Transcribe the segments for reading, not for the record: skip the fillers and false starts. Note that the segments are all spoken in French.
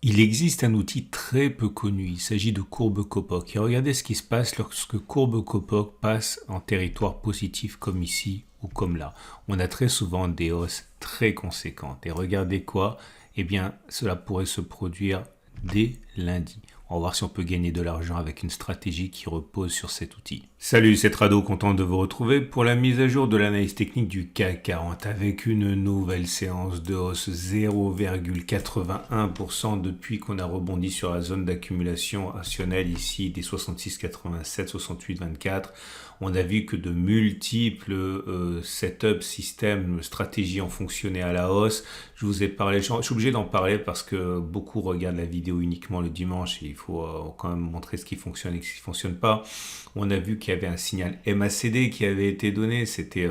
Il existe un outil très peu connu, il s'agit de Courbe-Copoc. Et regardez ce qui se passe lorsque Courbe-Copoc passe en territoire positif comme ici ou comme là. On a très souvent des hausses très conséquentes. Et regardez quoi? Eh bien, cela pourrait se produire dès lundi. On va voir si on peut gagner de l'argent avec une stratégie qui repose sur cet outil. Salut, c'est Trado, content de vous retrouver pour la mise à jour de l'analyse technique du CAC 40 avec une nouvelle séance de hausse 0,81% depuis qu'on a rebondi sur la zone d'accumulation rationnelle ici des 66,87, 68,24. On a vu que de multiples setups, systèmes, stratégies ont fonctionné à la hausse. Je vous ai parlé, je suis obligé d'en parler parce que beaucoup regardent la vidéo uniquement le dimanche et il faut quand même montrer ce qui fonctionne et ce qui ne fonctionne pas. On a vu qu'il y avait un signal MACD qui avait été donné, c'était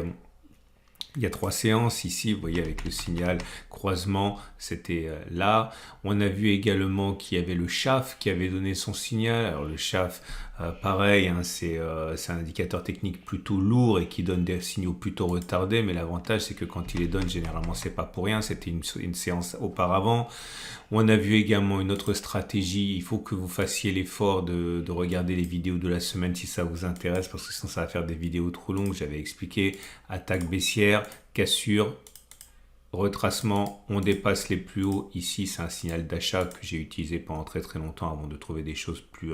il y a 3 séances ici, vous voyez avec le signal croisement, c'était là. On a vu également qu'il y avait le SHAF qui avait donné son signal. Alors le SHAF, pareil, hein, c'est un indicateur technique plutôt lourd et qui donne des signaux plutôt retardés, mais l'avantage c'est que quand il les donne, généralement c'est pas pour rien, c'était une séance auparavant. On a vu également une autre stratégie, il faut que vous fassiez l'effort de regarder les vidéos de la semaine si ça vous intéresse, parce que sinon ça va faire des vidéos trop longues. J'avais expliqué attaque baissière, cassure, retracement, on dépasse les plus hauts. Ici, c'est un signal d'achat que j'ai utilisé pendant très très longtemps avant de trouver des choses plus,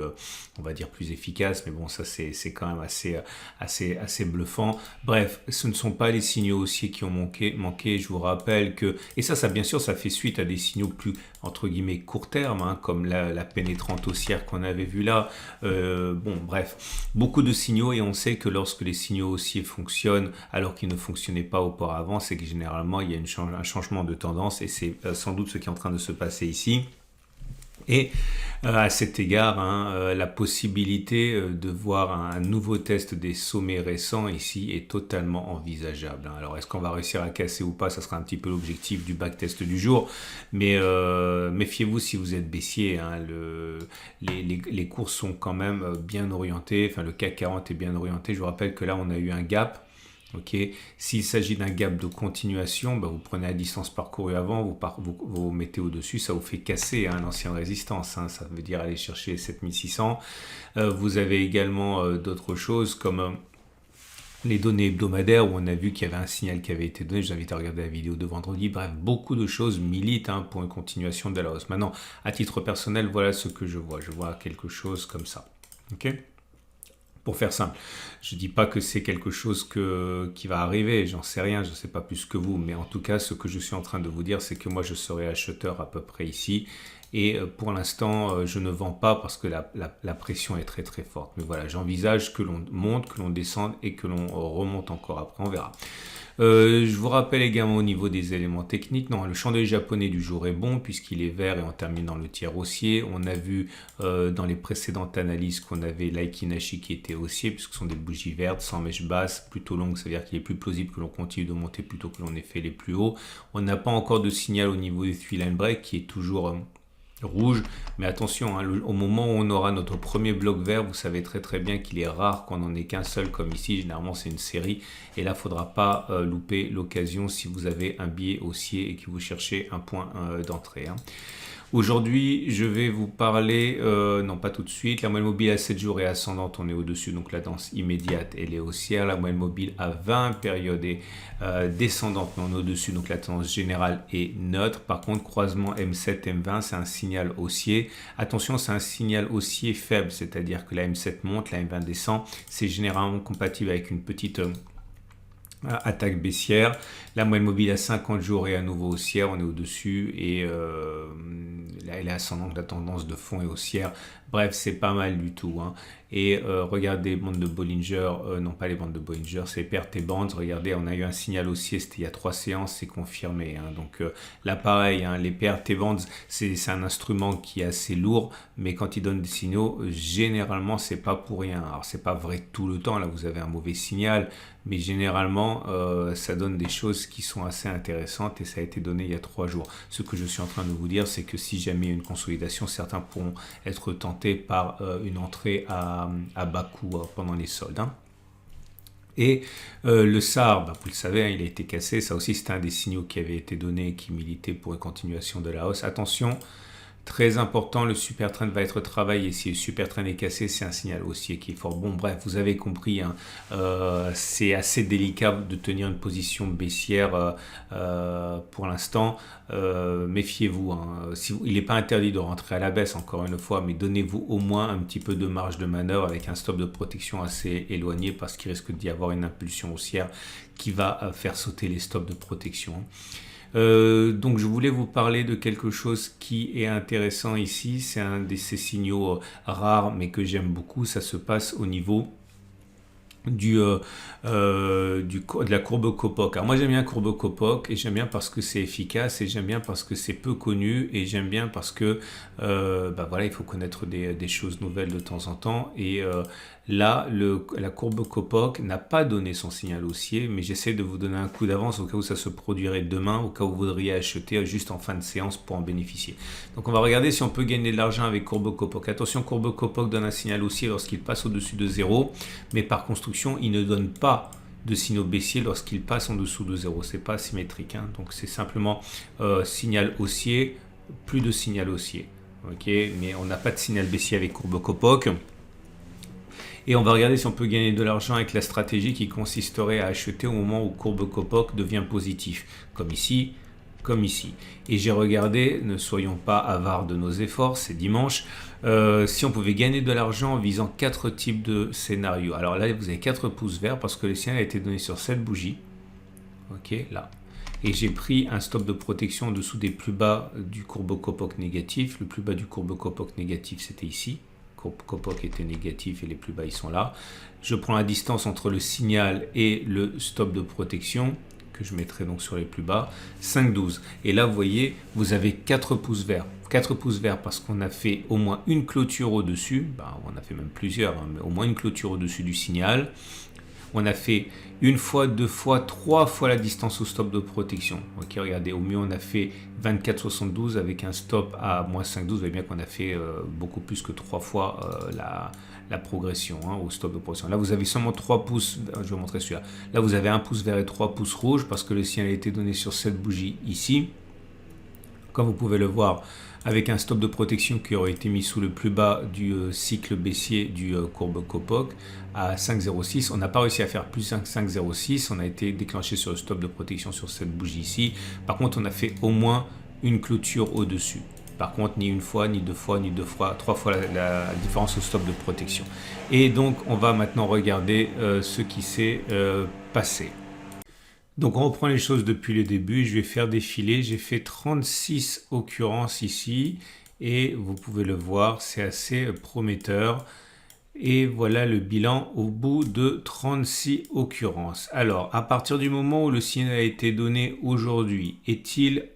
on va dire, plus efficaces. Mais bon, ça c'est quand même assez bluffant. Bref, ce ne sont pas les signaux haussiers qui ont manqué. Je vous rappelle que, et ça bien sûr, ça fait suite à des signaux plus, entre guillemets, court terme, hein, comme la pénétrante haussière qu'on avait vue là. Bon, bref, beaucoup de signaux, et on sait que lorsque les signaux haussiers fonctionnent alors qu'ils ne fonctionnaient pas auparavant, c'est que généralement il y a un changement de tendance, et c'est sans doute ce qui est en train de se passer ici. Et à cet égard, hein, la possibilité de voir un nouveau test des sommets récents ici est totalement envisageable. Hein. Alors, est-ce qu'on va réussir à casser ou pas? Ça sera un petit peu l'objectif du backtest du jour. Mais méfiez-vous si vous êtes baissier. Hein, les cours sont quand même bien orientés. Enfin, le CAC 40 est bien orienté. Je vous rappelle que là, on a eu un gap. Okay. S'il s'agit d'un gap de continuation, vous prenez la distance parcourue avant, vous mettez au-dessus, ça vous fait casser l'ancienne résistance, hein, ça veut dire aller chercher 7600. Vous avez également d'autres choses comme les données hebdomadaires où on a vu qu'il y avait un signal qui avait été donné. Je vous invite à regarder la vidéo de vendredi. Bref, beaucoup de choses militent pour une continuation de la hausse. Maintenant, à titre personnel, voilà ce que je vois. Je vois quelque chose comme ça. Ok ? Pour faire simple, je ne dis pas que c'est quelque chose qui va arriver, j'en sais rien, je ne sais pas plus que vous, mais en tout cas, ce que je suis en train de vous dire, c'est que moi, je serai acheteur à peu près ici, et pour l'instant, je ne vends pas parce que la pression est très très forte. Mais voilà, j'envisage que l'on monte, que l'on descende et que l'on remonte encore après, on verra. Je vous rappelle également au niveau des éléments techniques, non, le chandelier japonais du jour est bon puisqu'il est vert et on termine dans le tiers haussier. On a vu dans les précédentes analyses qu'on avait l'Aikinashi qui était haussier puisque ce sont des bougies vertes sans mèche basse, plutôt longue, c'est-à-dire qu'il est plus plausible que l'on continue de monter plutôt que l'on ait fait les plus hauts. On n'a pas encore de signal au niveau des 3-line break qui est toujours rouge, mais attention, au moment où on aura notre premier bloc vert, vous savez très très bien qu'il est rare qu'on n'en ait qu'un seul comme ici, généralement c'est une série, et là il ne faudra pas louper l'occasion si vous avez un billet haussier et que vous cherchez un point d'entrée. Aujourd'hui, je vais vous parler, non pas tout de suite, la moyenne mobile à 7 jours est ascendante, on est au-dessus, donc la danse immédiate, elle est haussière. La moyenne mobile à 20 périodes est descendante, mais on est au-dessus, donc la tendance générale est neutre. Par contre, croisement M7, M20, c'est un signal haussier. Attention, c'est un signal haussier faible, c'est-à-dire que la M7 monte, la M20 descend. C'est généralement compatible avec une petite attaque baissière. La moyenne mobile à 50 jours est à nouveau haussière, on est au-dessus, et là elle est ascendante, la tendance de fond est haussière. Bref, c'est pas mal du tout. Et regardez les bandes de Bollinger, non pas les bandes de Bollinger, c'est pertes et bandes. Regardez, on a eu un signal haussier, c'était il y a 3 séances, c'est confirmé. Donc là pareil, les pertes et bandes, c'est un instrument qui est assez lourd, mais quand il donne des signaux, généralement c'est pas pour rien. Alors c'est pas vrai tout le temps, là vous avez un mauvais signal, mais généralement ça donne des choses qui sont assez intéressantes, et ça a été donné il y a 3 jours. Ce que je suis en train de vous dire, c'est que si jamais il y a une consolidation, certains pourront être tentés par une entrée à bas coût pendant les soldes. Et le SAR, vous le savez, il a été cassé. Ça aussi, c'était un des signaux qui avait été donné et qui militait pour une continuation de la hausse. Attention, Très important, le super trend va être travaillé. Et si le super trend est cassé, c'est un signal haussier qui est fort. Bon, bref, vous avez compris, hein, c'est assez délicat de tenir une position baissière pour l'instant. Méfiez-vous. Hein. Il n'est pas interdit de rentrer à la baisse, encore une fois, mais donnez-vous au moins un petit peu de marge de manœuvre avec un stop de protection assez éloigné parce qu'il risque d'y avoir une impulsion haussière qui va faire sauter les stops de protection. Donc je voulais vous parler de quelque chose qui est intéressant ici, c'est un de ces signaux rares mais que j'aime beaucoup, ça se passe au niveau de la courbe Kopok. Alors moi j'aime bien courbe Kopok et j'aime bien parce que c'est efficace et j'aime bien parce que c'est peu connu et j'aime bien parce que voilà, il faut connaître des choses nouvelles de temps en temps et là la courbe Kopok n'a pas donné son signal haussier mais j'essaie de vous donner un coup d'avance au cas où ça se produirait demain, au cas où vous voudriez acheter juste en fin de séance pour en bénéficier. Donc on va regarder si on peut gagner de l'argent avec courbe Kopok. Attention, courbe Kopok donne un signal haussier lorsqu'il passe au-dessus de 0 mais par construction il ne donne pas de signaux baissiers lorsqu'il passe en dessous de 0. C'est pas symétrique. Hein. Donc c'est simplement signal haussier, plus de signal haussier. Okay, mais on n'a pas de signal baissier avec courbe Kopok. Et on va regarder si on peut gagner de l'argent avec la stratégie qui consisterait à acheter au moment où courbe Kopok devient positif. Comme ici, comme ici. Et j'ai regardé, ne soyons pas avares de nos efforts, c'est dimanche, si on pouvait gagner de l'argent en visant 4 types de scénarios. Alors là, vous avez 4 pouces verts parce que le signal a été donné sur cette bougie. Ok, là. Et j'ai pris un stop de protection en dessous des plus bas du courbe Kopok négatif. Le plus bas du courbe Kopok négatif, c'était ici. Courbe Kopok était négatif et les plus bas, ils sont là. Je prends la distance entre le signal et le stop de protection que je mettrai donc sur les plus bas, 5,12. Et là, vous voyez, vous avez 4 pouces verts. 4 pouces verts parce qu'on a fait au moins une clôture au-dessus. On a fait même plusieurs, hein, mais au moins une clôture au-dessus du signal. On a fait une fois, 2 fois, 3 fois la distance au stop de protection. Ok, regardez, au mieux on a fait 24,72 avec un stop à moins 5,12. Vous voyez bien qu'on a fait beaucoup plus que 3 fois la progression au stop de protection. Là, vous avez seulement 3 pouces. Je vais vous montrer celui-là. Là, vous avez 1 pouce vert et 3 pouces rouges parce que le signal a été donné sur cette bougie ici. Comme vous pouvez le voir, avec un stop de protection qui aurait été mis sous le plus bas du cycle baissier du courbe Kopok à 5,06. On n'a pas réussi à faire plus 5,06. On a été déclenché sur le stop de protection sur cette bougie ici. Par contre, on a fait au moins une clôture au-dessus. Par contre, ni une fois, ni deux fois, ni 3 fois la différence au stop de protection. Et donc, on va maintenant regarder ce qui s'est passé. Donc on reprend les choses depuis le début, je vais faire défiler, j'ai fait 36 occurrences ici et vous pouvez le voir, c'est assez prometteur. Et voilà le bilan au bout de 36 occurrences. Alors, à partir du moment où le signal a été donné aujourd'hui, est-il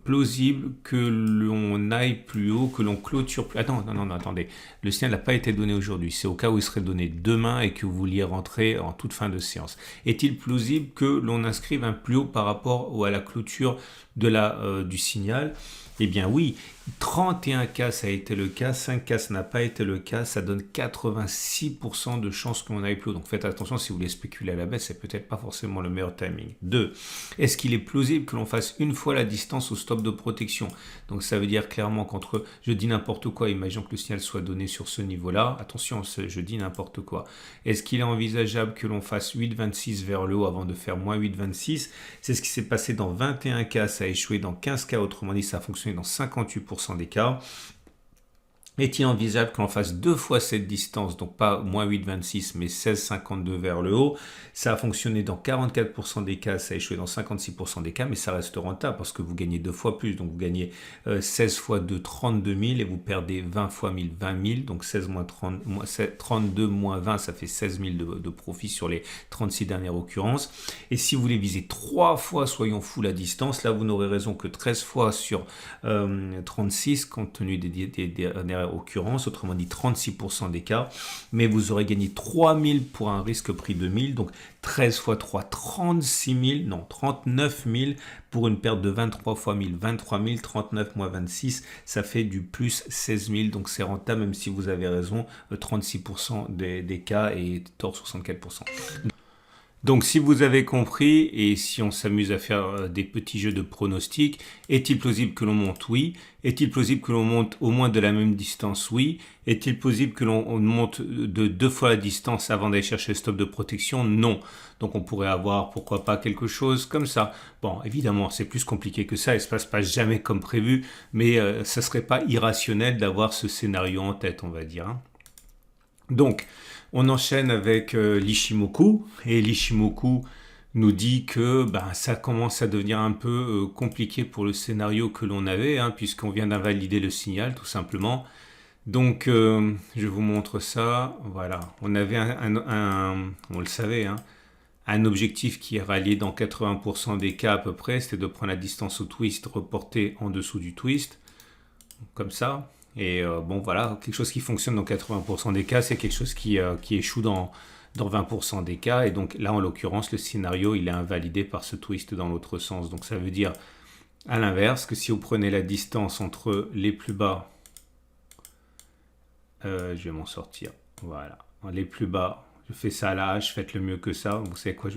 plausible que l'on aille plus haut, que l'on clôture plus... Attendez. Le signal n'a pas été donné aujourd'hui. C'est au cas où il serait donné demain et que vous vouliez rentrer en toute fin de séance. Est-il plausible que l'on inscrive un plus haut par rapport à la clôture du signal? Eh bien oui, 31K ça a été le cas, 5K ça n'a pas été le cas, ça donne 86% de chances qu'on aille plus haut. Donc faites attention si vous voulez spéculer à la baisse, c'est peut-être pas forcément le meilleur timing. 2. Est-ce qu'il est plausible que l'on fasse une fois la distance au stop de protection? Donc ça veut dire clairement qu'entre, je dis n'importe quoi, imaginons que le signal soit donné sur ce niveau-là, attention, je dis n'importe quoi. Est-ce qu'il est envisageable que l'on fasse 8,26 vers le haut avant de faire moins 8,26? C'est ce qui s'est passé dans 21K, ça a échoué dans 15K, autrement dit ça a fonctionné dans 58% des cas. Est-il envisageable qu'on fasse 2 fois cette distance, donc pas moins 8,26 mais 16,52 vers le haut? Ça a fonctionné dans 44% des cas, ça a échoué dans 56% des cas, mais ça reste rentable parce que vous gagnez 2 fois plus, donc vous gagnez 16 fois 2, 32 000 et vous perdez 20 fois 1000, 20 000, donc 16 moins 30, 32 moins 20, ça fait 16 000 de profit sur les 36 dernières occurrences. Et si vous voulez viser 3 fois, soyons fous, la distance, là vous n'aurez raison que 13 fois sur 36 compte tenu des dernières occurrences, autrement dit 36% des cas, mais vous aurez gagné 3000 pour un risque prix de 1000, donc 13 fois 3, 36 000, non 39 000 pour une perte de 23 fois 1000, 23 000, 39 moins 26, ça fait du plus 16 000, donc c'est rentable même si vous avez raison, 36% des cas et tort 64%. Donc si vous avez compris, et si on s'amuse à faire des petits jeux de pronostics, est-il plausible que l'on monte? Oui. Est-il plausible que l'on monte au moins de la même distance? Oui. Est-il plausible que l'on monte de 2 fois la distance avant d'aller chercher le stop de protection? Non. Donc on pourrait avoir, pourquoi pas, quelque chose comme ça. Bon, évidemment, c'est plus compliqué que ça, et ça ne se passe jamais comme prévu, mais ça ne serait pas irrationnel d'avoir ce scénario en tête, on va dire, hein. Donc, on enchaîne avec l'Ishimoku, et l'Ishimoku nous dit que ça commence à devenir un peu compliqué pour le scénario que l'on avait, hein, puisqu'on vient d'invalider le signal, tout simplement. Donc, je vous montre ça. Voilà, on avait on le savait, hein, un objectif qui est rallié dans 80% des cas à peu près, c'était de prendre la distance au twist reportée en dessous du twist, comme ça. Et bon, voilà, quelque chose qui fonctionne dans 80% des cas, c'est quelque chose qui échoue dans 20% des cas. Et donc là, en l'occurrence, le scénario, il est invalidé par ce twist dans l'autre sens. Donc ça veut dire, à l'inverse, que si vous prenez la distance entre les plus bas, je vais m'en sortir, voilà, les plus bas, je fais ça à la hache, faites le mieux que ça, vous savez quoi,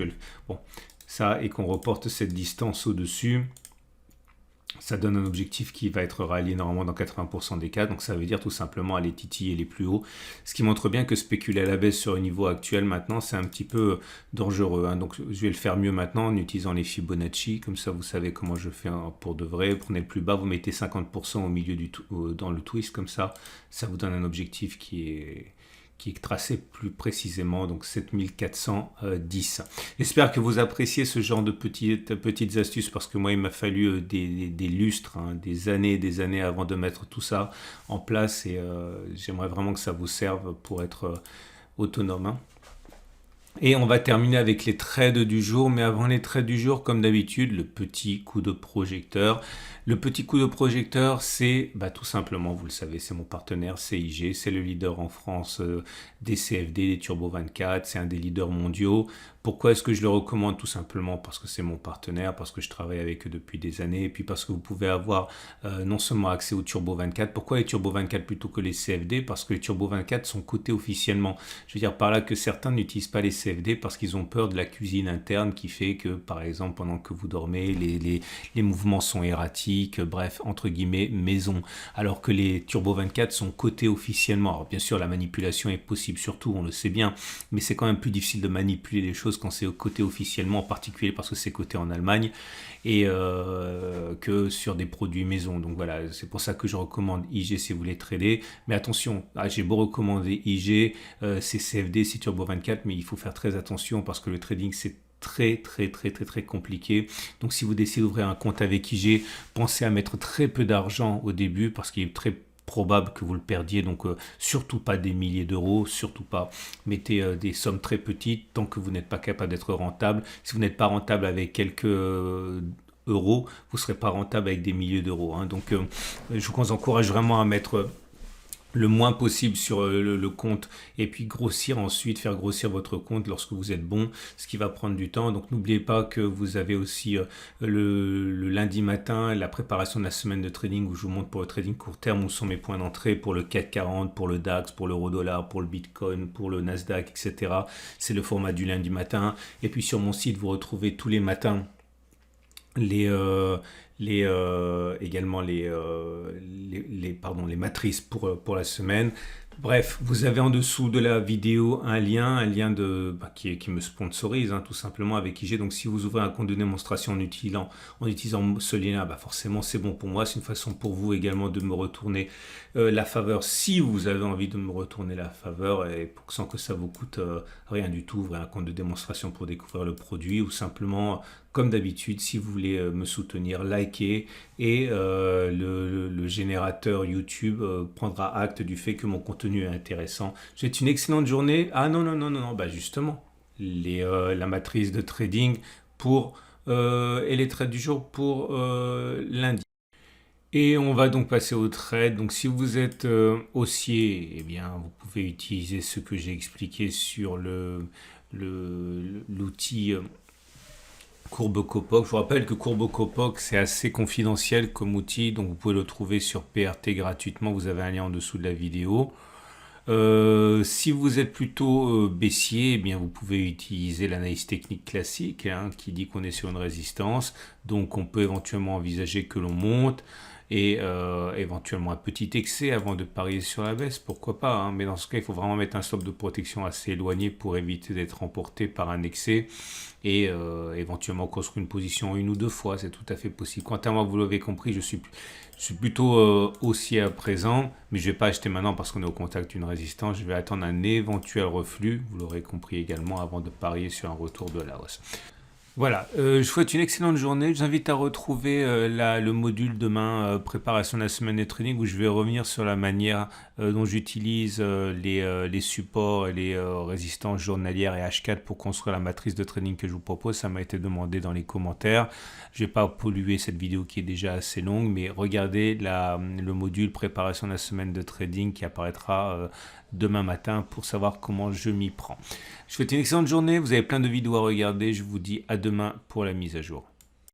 bon, ça, et qu'on reporte cette distance au-dessus, ça donne un objectif qui va être rallié normalement dans 80% des cas, donc ça veut dire tout simplement aller titiller les plus hauts, ce qui montre bien que spéculer à la baisse sur le niveau actuel maintenant, c'est un petit peu dangereux, hein. Donc je vais le faire mieux maintenant en utilisant les Fibonacci, comme ça vous savez comment je fais pour de vrai. Prenez le plus bas, vous mettez 50% au milieu dans le twist, comme ça vous donne un objectif qui est tracé plus précisément, donc 7410. J'espère que vous appréciez ce genre de petites astuces, parce que moi il m'a fallu des lustres, hein, des années avant de mettre tout ça en place, et j'aimerais vraiment que ça vous serve pour être autonome, hein. Et on va terminer avec les trades du jour, mais avant les trades du jour, comme d'habitude, le petit coup de projecteur. Le petit coup de projecteur, c'est tout simplement, vous le savez, c'est mon partenaire CIG, c'est le leader en France des CFD, des Turbo 24, c'est un des leaders mondiaux. Pourquoi est-ce que je le recommande? Tout simplement parce que c'est mon partenaire, parce que je travaille avec eux depuis des années, et puis parce que vous pouvez avoir non seulement accès aux Turbo 24. Pourquoi les Turbo 24 plutôt que les CFD? Parce que les Turbo 24 sont cotés officiellement. Je veux dire par là que certains n'utilisent pas les CFD parce qu'ils ont peur de la cuisine interne qui fait que, par exemple, pendant que vous dormez, les mouvements sont erratiques, bref, entre guillemets, maison. Alors que les Turbo 24 sont cotés officiellement. Alors bien sûr, la manipulation est possible, surtout, on le sait bien, mais c'est quand même plus difficile de manipuler les choses quand c'est coté officiellement, en particulier parce que c'est coté en Allemagne, et que sur des produits maison. Donc voilà, c'est pour ça que je recommande IG si vous voulez trader. Mais attention, j'ai beau recommander IG, c'est CFD, c'est Turbo 24, mais il faut faire très attention parce que le trading, c'est très compliqué. Donc si vous décidez d'ouvrir un compte avec IG, pensez à mettre très peu d'argent au début parce qu'il est très probable que vous le perdiez, donc surtout pas des milliers d'euros, surtout pas. Mettez des sommes très petites tant que vous n'êtes pas capable d'être rentable. Si vous n'êtes pas rentable avec quelques euros, vous ne serez pas rentable avec des milliers d'euros, hein. Donc je vous encourage vraiment à mettre le moins possible sur le compte, et puis grossir ensuite, faire grossir votre compte lorsque vous êtes bon, ce qui va prendre du temps. Donc n'oubliez pas que vous avez aussi le lundi matin la préparation de la semaine de trading où je vous montre pour le trading court terme où sont mes points d'entrée pour le CAC 40, pour le DAX, pour l'euro-dollar, pour le Bitcoin, pour le Nasdaq, etc. C'est le format du lundi matin. Et puis sur mon site, vous retrouvez tous les matins également les matrices pour la semaine. Bref, vous avez en dessous de la vidéo un lien qui me sponsorise, hein, tout simplement avec IG. Donc si vous ouvrez un compte de démonstration en utilisant ce lien, forcément c'est bon pour moi. C'est une façon pour vous également de me retourner la faveur, si vous avez envie de me retourner la faveur, et sans que ça vous coûte rien du tout. Ouvrez un compte de démonstration pour découvrir le produit, ou simplement, comme d'habitude, si vous voulez me soutenir, likez, et le générateur YouTube prendra acte du fait que mon contenu est intéressant. Je vous souhaite une excellente journée. Ah non, justement, la matrice de trading et les trades du jour pour lundi. Et on va donc passer au trade. Donc si vous êtes haussier, eh bien vous pouvez utiliser ce que j'ai expliqué sur l'outil Courbe Copoc. Je vous rappelle que Courbe Copoc, c'est assez confidentiel comme outil, donc vous pouvez le trouver sur PRT gratuitement. Vous avez un lien en dessous de la vidéo. Si vous êtes plutôt baissier, eh bien vous pouvez utiliser l'analyse technique classique, hein, qui dit qu'on est sur une résistance, donc on peut éventuellement envisager que l'on monte et éventuellement un petit excès avant de parier sur la baisse, pourquoi pas, hein, mais dans ce cas il faut vraiment mettre un stop de protection assez éloigné pour éviter d'être emporté par un excès et éventuellement construire une position une ou deux fois, c'est tout à fait possible. Quant à moi, vous l'avez compris, je suis plutôt haussier à présent, mais je ne vais pas acheter maintenant parce qu'on est au contact d'une résistance. Je vais attendre un éventuel reflux, vous l'aurez compris également, avant de parier sur un retour de la hausse. Voilà, je vous souhaite une excellente journée. Je vous invite à retrouver le module demain, préparation de la semaine de trading, où je vais revenir sur la manière dont j'utilise les supports et les résistances journalières et H4 pour construire la matrice de trading que je vous propose. Ça m'a été demandé dans les commentaires. Je ne vais pas polluer cette vidéo qui est déjà assez longue, mais regardez le module préparation de la semaine de trading qui apparaîtra demain matin pour savoir comment je m'y prends. Je vous souhaite une excellente journée, vous avez plein de vidéos à regarder, je vous dis à demain pour la mise à jour.